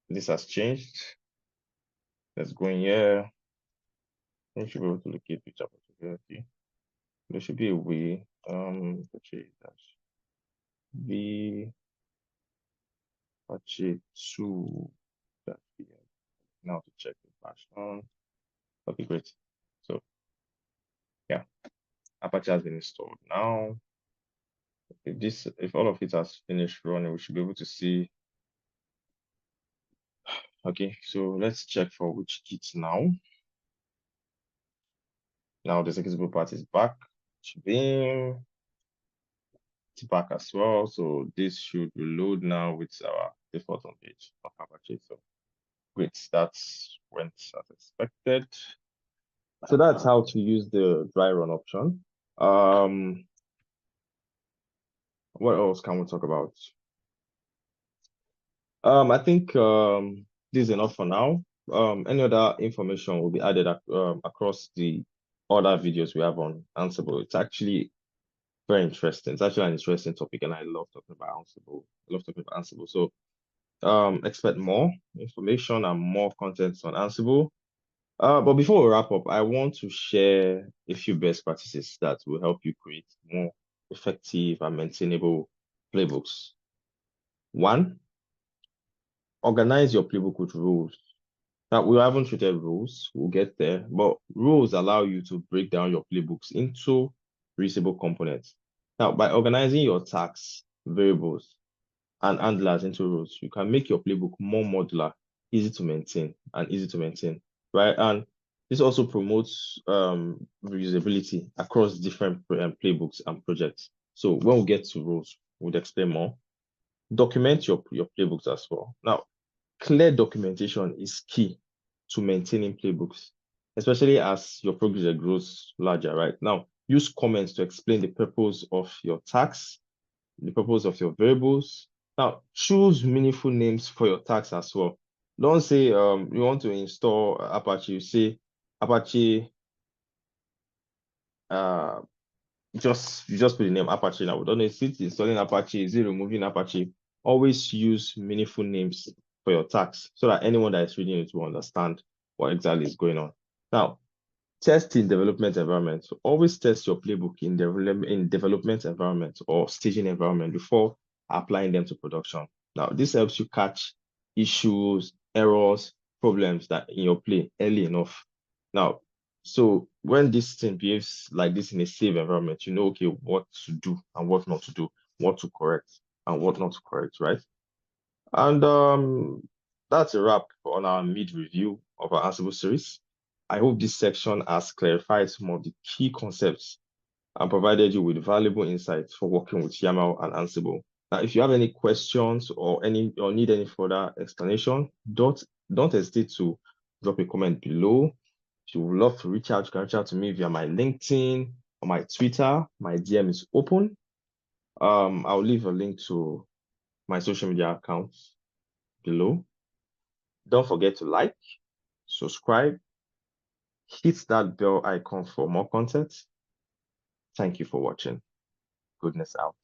S1: This has changed. Let's go in here. You should be able to locate which opportunity. There should be a way. V Apache 2. Now to check the version. Okay, great. So yeah, Apache has been installed. Now, if all of it has finished running, we should be able to see. Okay, so let's check for which kit now. Now the executable part is back. Should be back as well. So this should reload now with our default on page of Apache. So great, that went as expected. So that's how to use the dry run option. What else can we talk about? I think this is enough for now. Any other information will be added across the other videos we have on Ansible. It's actually very interesting. It's actually an interesting topic, and I love talking about Ansible. I love talking about Ansible. So expect more information and more content on Ansible. But before we wrap up, I want to share a few best practices that will help you create more effective and maintainable playbooks. One, organize your playbook with rules. Now, we haven't treated rules, we'll get there, but rules allow you to break down your playbooks into reusable components. Now, by organizing your tasks, variables, and handlers into roles, you can make your playbook more modular, easy to maintain, right? And this also promotes reusability across different playbooks and projects. So when we get to roles, we'll explain more. Document your playbooks as well. Now, clear documentation is key to maintaining playbooks, especially as your project grows larger, right? Now, use comments to explain the purpose of your tags, the purpose of your variables. Now, choose meaningful names for your tags as well. Don't say you want to install Apache, you say Apache, you just put the name Apache now. We don't know, is it installing Apache, is it removing Apache? Always use meaningful names for your tags so that anyone that is reading it will understand what exactly is going on. Now, test in development environment. So always test your playbook in development environment or staging environment before applying them to production. Now, this helps you catch issues, errors, problems that in your play early enough. Now, so when this thing behaves like this in a safe environment, you know, okay, what to do and what not to do, what to correct and what not to correct, right? And that's a wrap on our mid-review of our Ansible series. I hope this section has clarified some of the key concepts and provided you with valuable insights for working with YAML and Ansible. Now, if you have any questions or need any further explanation, don't hesitate to drop a comment below. If you would love to reach out, you can reach out to me via my LinkedIn or my Twitter. My DM is open. I'll leave a link to my social media accounts below. Don't forget to like, subscribe, hit that bell icon for more content. Thank you for watching. Goodness out.